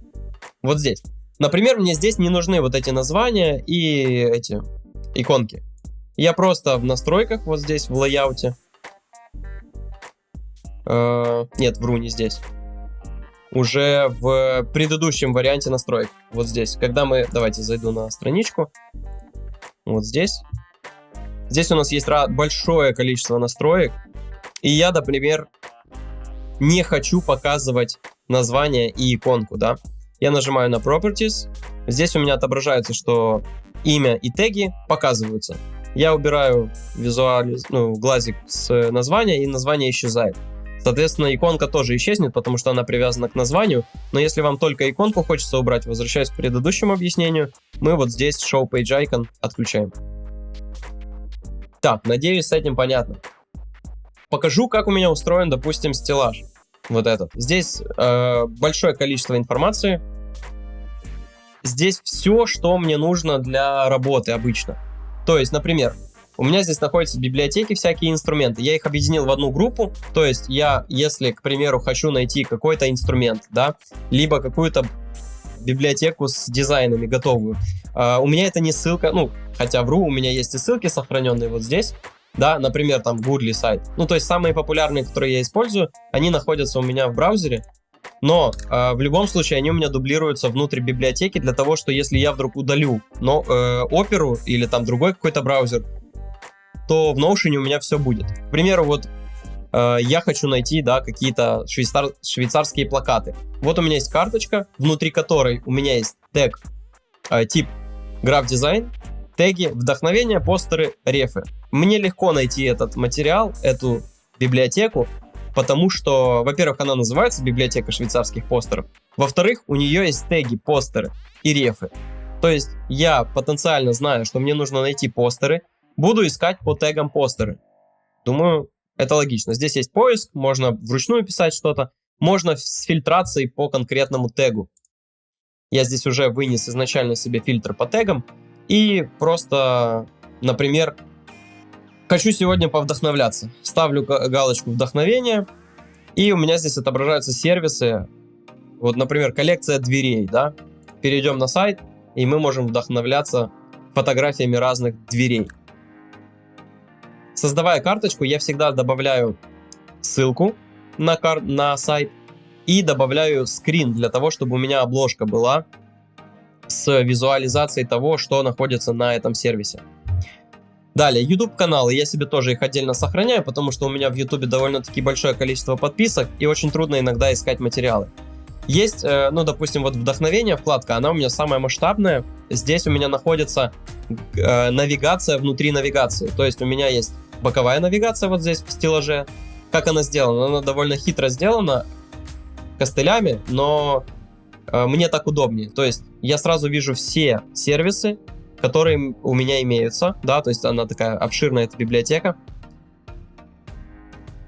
Вот здесь. Например, мне здесь не нужны вот эти названия и эти иконки. Я просто в настройках, вот здесь, в лейауте. Нет, вру, не здесь. Уже в предыдущем варианте настроек. Вот здесь. Когда мы... Давайте зайду на страничку. Вот здесь. Здесь у нас есть большое количество настроек. И я, например, не хочу показывать название и иконку, да. Я нажимаю на Properties. Здесь у меня отображается, что имя и теги показываются. Я убираю глазик с названия, и название исчезает. Соответственно, иконка тоже исчезнет, потому что она привязана к названию. Но если вам только иконку хочется убрать, возвращаясь к предыдущему объяснению, мы вот здесь Show Page Icon отключаем. Так, надеюсь, с этим понятно. Покажу, как у меня устроен, допустим, стеллаж. Вот этот. Здесь большое количество информации. Здесь все, что мне нужно для работы обычно. То есть, например, у меня здесь находятся библиотеки, всякие инструменты. Я их объединил в одну группу. То есть я, если, к примеру, хочу найти какой-то инструмент, да, либо какую-то библиотеку с дизайнами готовую, у меня это не ссылка, хотя вру, у меня есть и ссылки сохраненные вот здесь, да, например, там Goodly сайт. То есть самые популярные, которые я использую, они находятся у меня в браузере, но в любом случае они у меня дублируются внутри библиотеки для того, что если я вдруг удалю Opera или там другой какой-то браузер, то в Notion у меня все будет. К примеру, вот я хочу найти, да, какие-то швейцарские плакаты. Вот у меня есть карточка, внутри которой у меня есть тег тип Graph Design, теги вдохновение, постеры, рефы. Мне легко найти этот материал, эту библиотеку, потому что, во-первых, она называется библиотека швейцарских постеров, во-вторых, у нее есть теги, постеры и рефы. То есть я потенциально знаю, что мне нужно найти постеры, буду искать по тегам постеры. Думаю, это логично. Здесь есть поиск, можно вручную писать что-то, можно с фильтрацией по конкретному тегу. Я здесь уже вынес изначально себе фильтр по тегам и просто, например, хочу сегодня повдохновляться. Ставлю галочку «Вдохновение», и у меня здесь отображаются сервисы. Вот, например, коллекция дверей, да. Перейдем на сайт, и мы можем вдохновляться фотографиями разных дверей. Создавая карточку, я всегда добавляю ссылку на сайт и добавляю скрин для того, чтобы у меня обложка была с визуализацией того, что находится на этом сервисе. Далее, YouTube-каналы, я себе тоже их отдельно сохраняю, потому что у меня в YouTube довольно-таки большое количество подписок, и очень трудно иногда искать материалы. Есть, допустим, вот вдохновение вкладка, она у меня самая масштабная. Здесь у меня находится навигация внутри навигации, то есть у меня есть боковая навигация вот здесь в стеллаже. Как она сделана? Она довольно хитро сделана, костылями, но мне так удобнее. То есть я сразу вижу все сервисы, которые у меня имеются, да, то есть она такая обширная, эта библиотека.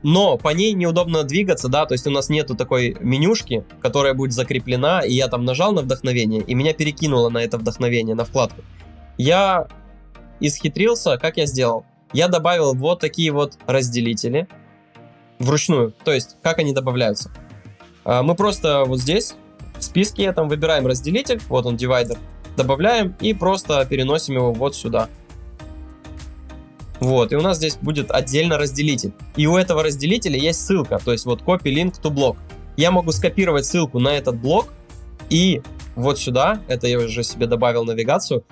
Но по ней неудобно двигаться, да, то есть у нас нету такой менюшки, которая будет закреплена, и я там нажал на вдохновение, и меня перекинуло на это вдохновение, на вкладку. Я исхитрился, как я сделал? Я добавил вот такие вот разделители вручную, то есть как они добавляются. Мы просто вот здесь в списке там выбираем разделитель, вот он, divider, добавляем и просто переносим его вот сюда. Вот, и у нас здесь будет отдельно разделитель. И у этого разделителя есть ссылка, то есть вот copy link to block. Я могу скопировать ссылку на этот блок и вот сюда, это я уже себе добавил навигацию,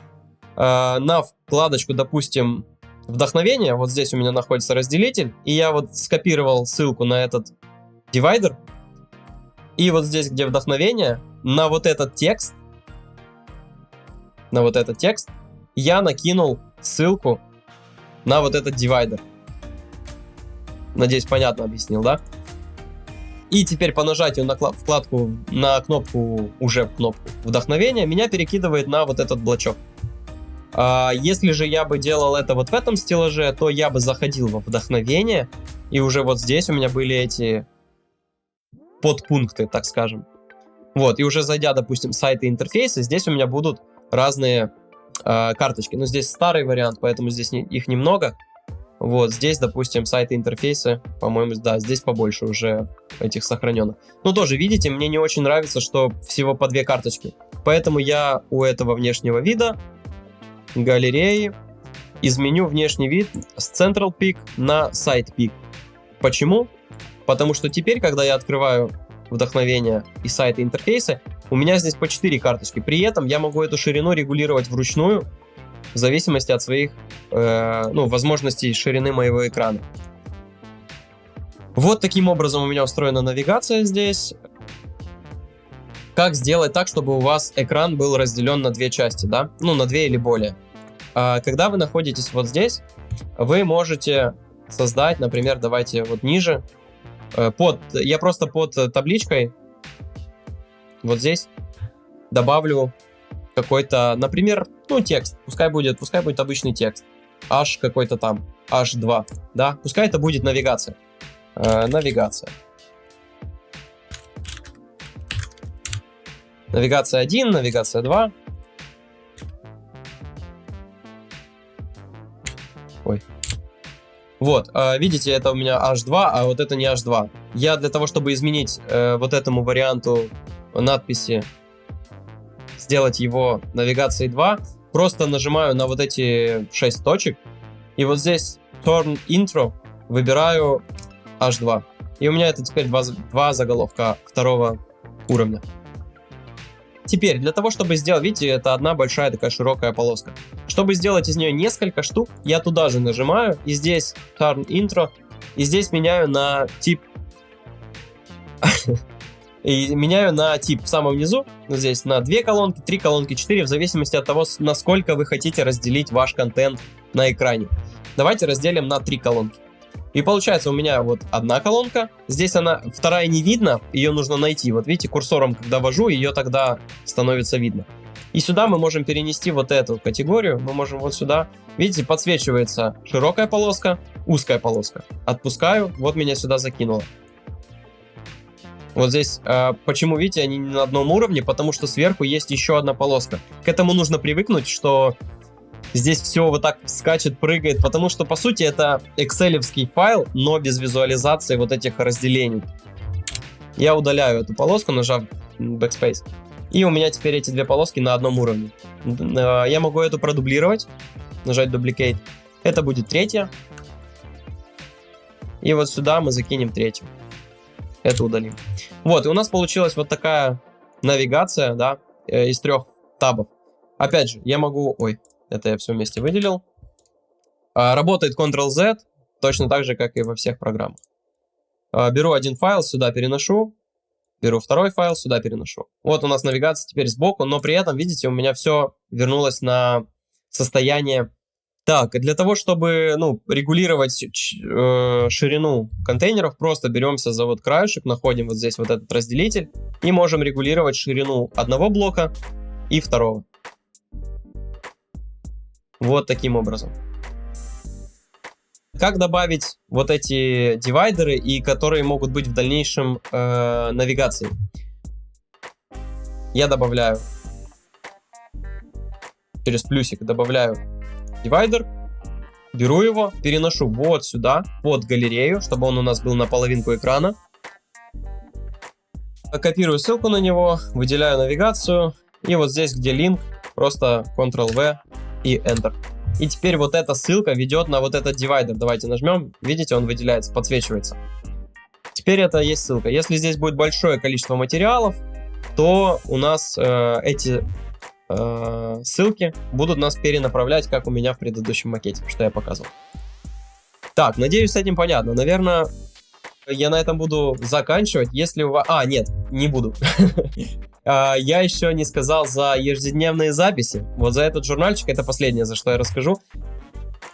на вкладочку, допустим, вдохновение, вот здесь у меня находится разделитель, и я вот скопировал ссылку на этот дивайдер, и вот здесь, где вдохновение, на вот этот текст, я накинул ссылку на вот этот дивайдер. Надеюсь, понятно объяснил, да? И теперь по нажатию на кнопку вдохновения меня перекидывает на вот этот блочок. Если же я бы делал это вот в этом стеллаже, то я бы заходил во вдохновение, и уже вот здесь у меня были эти подпункты, так скажем. Вот, и уже зайдя, допустим, в сайты и интерфейсы, здесь у меня будут разные карточки. Но здесь старый вариант, поэтому здесь их немного. Вот, здесь, допустим, сайты и интерфейсы, по-моему, да, здесь побольше уже этих сохраненных. Но тоже, видите, мне не очень нравится, что всего по 2 карточки. Поэтому я у этого внешнего вида галереи изменю внешний вид с Central Pick на Side Pick. Почему? Потому что теперь, когда я открываю вдохновение и сайты интерфейсы, у меня здесь по 4 карточки. При этом я могу эту ширину регулировать вручную в зависимости от своих возможностей ширины моего экрана. Вот таким образом у меня устроена навигация здесь. Как сделать так, чтобы у вас экран был разделен на 2 части, да? Ну, на 2 или более. Когда вы находитесь вот здесь, вы можете создать, например, давайте вот ниже, я просто под табличкой вот здесь добавлю какой-то, например, текст. Пускай будет обычный текст. H какой-то там, H2, да? Пускай это будет навигация. Навигация 1, навигация 2. Ой. Вот, видите, это у меня H2, а вот это не H2. Я для того, чтобы изменить вот этому варианту надписи, сделать его навигацией 2, просто нажимаю на вот эти 6 точек, и вот здесь Turn Intro выбираю H2. И у меня это теперь два заголовка 2 уровня. Теперь, для того, чтобы сделать, видите, это одна большая такая широкая полоска. Чтобы сделать из нее несколько штук, я туда же нажимаю, и здесь Turn Intro, и здесь меняю на тип. И меняю на тип в самом низу, здесь на 2 колонки, 3 колонки, 4, в зависимости от того, насколько вы хотите разделить ваш контент на экране. Давайте разделим на 3 колонки. И получается у меня вот одна колонка, здесь она, вторая не видно, ее нужно найти. Вот видите, курсором, когда вожу, ее тогда становится видно. И сюда мы можем перенести вот эту категорию, мы можем вот сюда, видите, подсвечивается широкая полоска, узкая полоска. Отпускаю, вот меня сюда закинуло. Вот здесь, почему, видите, они не на одном уровне, потому что сверху есть еще одна полоска. К этому нужно привыкнуть, что здесь все вот так скачет, прыгает, потому что, по сути, это экселевский файл, но без визуализации вот этих разделений. Я удаляю эту полоску, нажав Backspace, и у меня теперь эти 2 полоски на одном уровне. Я могу эту продублировать, нажать Duplicate, это будет 3-я, и вот сюда мы закинем 3-ю. Это удалим. Вот, и у нас получилась вот такая навигация, да, из 3 табов. Опять же, я могу... Ой, это я все вместе выделил. Работает Ctrl-Z, точно так же, как и во всех программах. Беру один файл, сюда переношу. Беру второй файл, сюда переношу. Вот у нас навигация теперь сбоку, но при этом, видите, у меня все вернулось на состояние... Так, и для того, чтобы, регулировать ширину контейнеров, просто беремся за вот краешек, находим вот здесь вот этот разделитель и можем регулировать ширину одного блока и второго. Вот таким образом. Как добавить вот эти дивайдеры, и которые могут быть в дальнейшем навигации? Я добавляю, через плюсик добавляю дивайдер, беру его, переношу вот сюда, под галерею, чтобы он у нас был на половинку экрана. Копирую ссылку на него, выделяю навигацию, и вот здесь, где линк, просто Ctrl-V и Enter. И теперь вот эта ссылка ведет на вот этот дивайдер. Давайте нажмем, видите, он выделяется, подсвечивается. Теперь это есть ссылка. Если здесь будет большое количество материалов, то у нас эти ссылки будут нас перенаправлять, как у меня в предыдущем макете, что я показывал. Так, надеюсь, с этим понятно. Наверное, я на этом буду заканчивать. Если у вас... нет, не буду. Я еще не сказал за ежедневные записи. Вот за этот журнальчик, это последнее, за что я расскажу.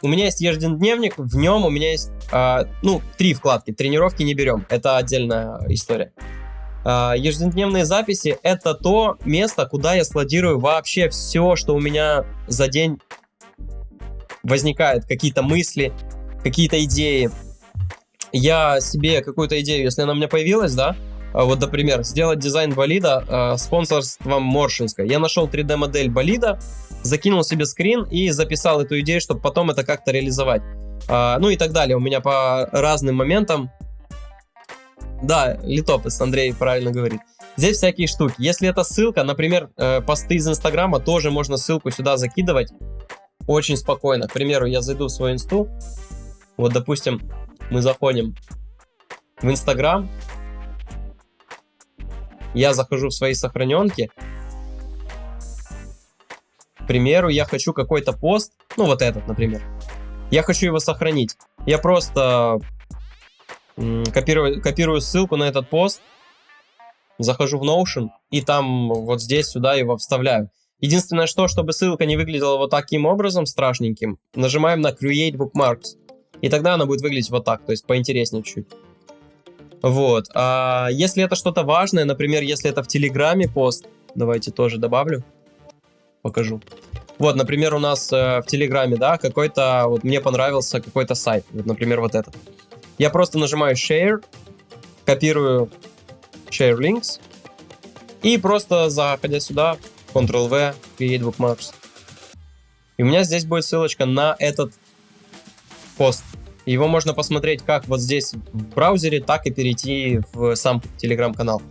У меня есть ежедневник, в нем у меня есть, 3 вкладки. Тренировки не берем, это отдельная история. Ежедневные записи — это то место, куда я складирую вообще все, что у меня за день возникает. Какие-то мысли, какие-то идеи. Я себе какую-то идею, если она у меня появилась, да, вот, например, сделать дизайн болида спонсорством Моршинской. Я нашел 3D-модель болида, закинул себе скрин и записал эту идею, чтобы потом это как-то реализовать. Ну и так далее. У меня по разным моментам. Да, литопис, Андрей правильно говорит. Здесь всякие штуки. Если это ссылка, например, посты из Инстаграма, тоже можно ссылку сюда закидывать очень спокойно. К примеру, я зайду в свой инсту. Вот, допустим, мы заходим в Инстаграм. Я захожу в свои сохраненки. К примеру, я хочу какой-то пост, ну вот этот, например. Я хочу его сохранить. Я просто копирую ссылку на этот пост, захожу в Notion и там вот здесь сюда его вставляю. Единственное, чтобы ссылка не выглядела вот таким образом страшненьким, нажимаем на Create Bookmarks. И тогда она будет выглядеть вот так, то есть поинтереснее чуть. Вот. А если это что-то важное, например, если это в Телеграме пост, давайте тоже добавлю, покажу. Вот, например, у нас в Телеграме, да, какой-то, вот мне понравился какой-то сайт, вот, например, вот этот. Я просто нажимаю Share, копирую Share Links и просто, заходя сюда, Ctrl-V, Create Bookmarks. И у меня здесь будет ссылочка на этот пост. Его можно посмотреть как вот здесь в браузере, так и перейти в сам Telegram-канал.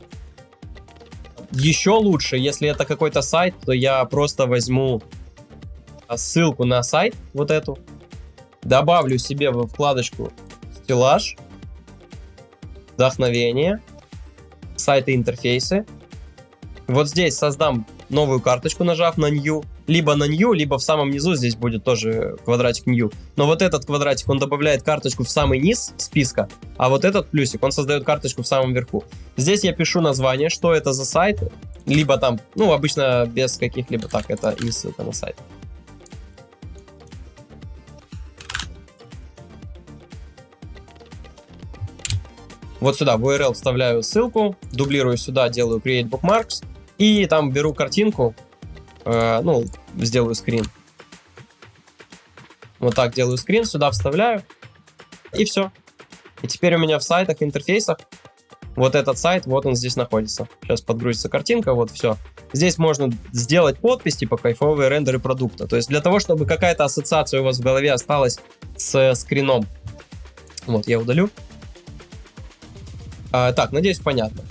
Еще лучше, если это какой-то сайт, то я просто возьму ссылку на сайт, вот эту, добавлю себе во вкладочку «Стеллаж», «Вдохновение», «Сайты и интерфейсы». Вот здесь создам новую карточку, нажав на New. Либо на New, либо в самом низу здесь будет тоже квадратик New. Но вот этот квадратик, он добавляет карточку в самый низ списка, а вот этот плюсик, он создает карточку в самом верху. Здесь я пишу название, что это за сайт, либо там, ну, обычно без каких-либо, так, это не ссылка на сайт. Вот сюда в URL вставляю ссылку, дублирую сюда, делаю Create Bookmarks, и там беру картинку, сделаю скрин. Вот так делаю скрин, сюда вставляю, и все. И теперь у меня в сайтах, интерфейсах, вот этот сайт, вот он здесь находится. Сейчас подгрузится картинка, вот все. Здесь можно сделать подпись, типа кайфовые рендеры продукта. То есть для того, чтобы какая-то ассоциация у вас в голове осталась с скрином. Вот, я удалю. Так, надеюсь, понятно.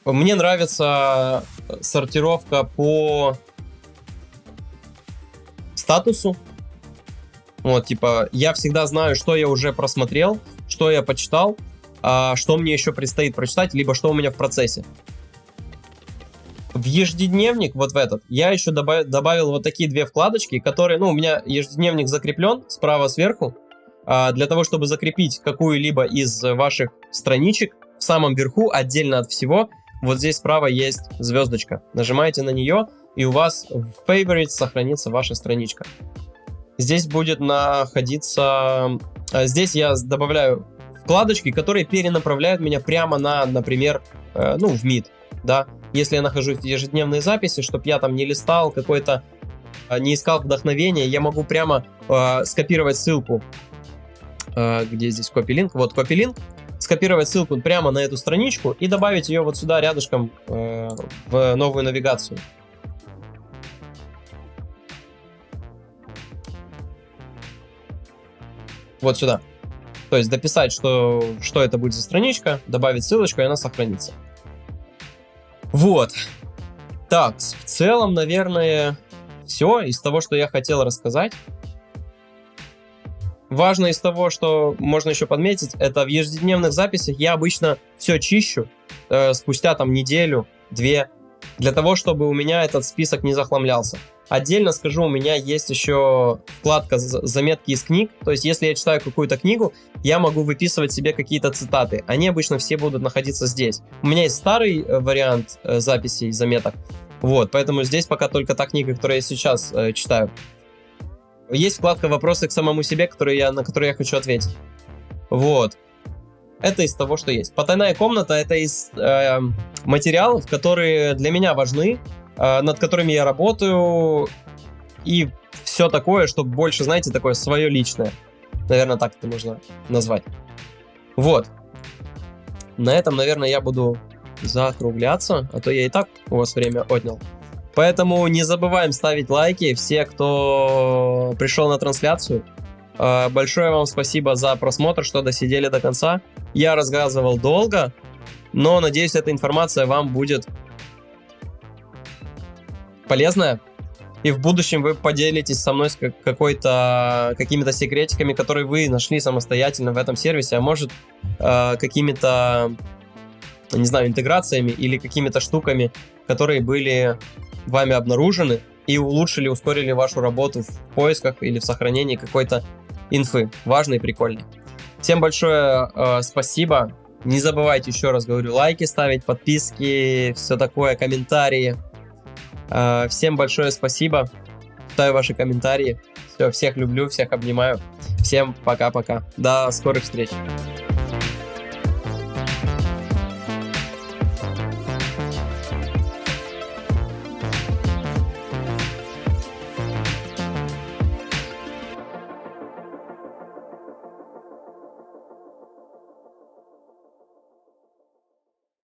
Мне нравится сортировка по статусу. Вот, типа, я всегда знаю, что я уже просмотрел, что я почитал, что мне еще предстоит прочитать, либо что у меня в процессе. В ежедневник, вот в этот, я еще добавил вот такие две вкладочки, которые, у меня ежедневник закреплен справа сверху. Для того, чтобы закрепить какую-либо из ваших страничек, в самом верху, отдельно от всего, вот здесь справа есть звездочка. Нажимаете на нее, и у вас в Favorites сохранится ваша страничка. Здесь будет находиться... Здесь я добавляю вкладочки, которые перенаправляют меня прямо на, например, в Meet, да. Если я нахожусь в ежедневной записи, чтобы я там не листал какой-то, не искал вдохновения, я могу прямо скопировать ссылку. Где здесь копи-линк? Вот копи-линк. Скопировать ссылку прямо на эту страничку и добавить ее вот сюда рядышком в новую навигацию. Вот сюда. То есть дописать, что это будет за страничка, добавить ссылочку, и она сохранится. Вот. Так, в целом, наверное, все из того, что я хотел рассказать. Важно из того, что можно еще подметить, это в ежедневных записях я обычно все чищу. спустя там неделю, 2, для того, чтобы у меня этот список не захламлялся. Отдельно скажу, у меня есть еще вкладка «Заметки из книг». То есть, если я читаю какую-то книгу, я могу выписывать себе какие-то цитаты. Они обычно все будут находиться здесь. У меня есть старый вариант записей, заметок. Вот, поэтому здесь пока только та книга, которую я сейчас читаю. Есть вкладка «Вопросы к самому себе», на которые я хочу ответить. Вот. Это из того, что есть. Потайная комната — это из материалов, которые для меня важны, над которыми я работаю, и все такое, что больше, знаете, такое свое личное. Наверное, так это можно назвать. Вот. На этом, наверное, я буду закругляться, а то я и так у вас время отнял. Поэтому не забываем ставить лайки. Все, кто пришел на трансляцию, большое вам спасибо за просмотр, что досидели до конца. Я рассказывал долго, но надеюсь, эта информация вам будет полезная. И в будущем вы поделитесь со мной с какими-то секретиками, которые вы нашли самостоятельно в этом сервисе, а может какими-то, не знаю, интеграциями или какими-то штуками, которые были вами обнаружены и улучшили, ускорили вашу работу в поисках или в сохранении какой-то инфы важной и прикольной. Всем большое спасибо. Не забывайте, еще раз говорю, лайки ставить, подписки, все такое, комментарии. Всем большое спасибо. Читаю ваши комментарии. Все, всех люблю, всех обнимаю. Всем пока-пока. До скорых встреч.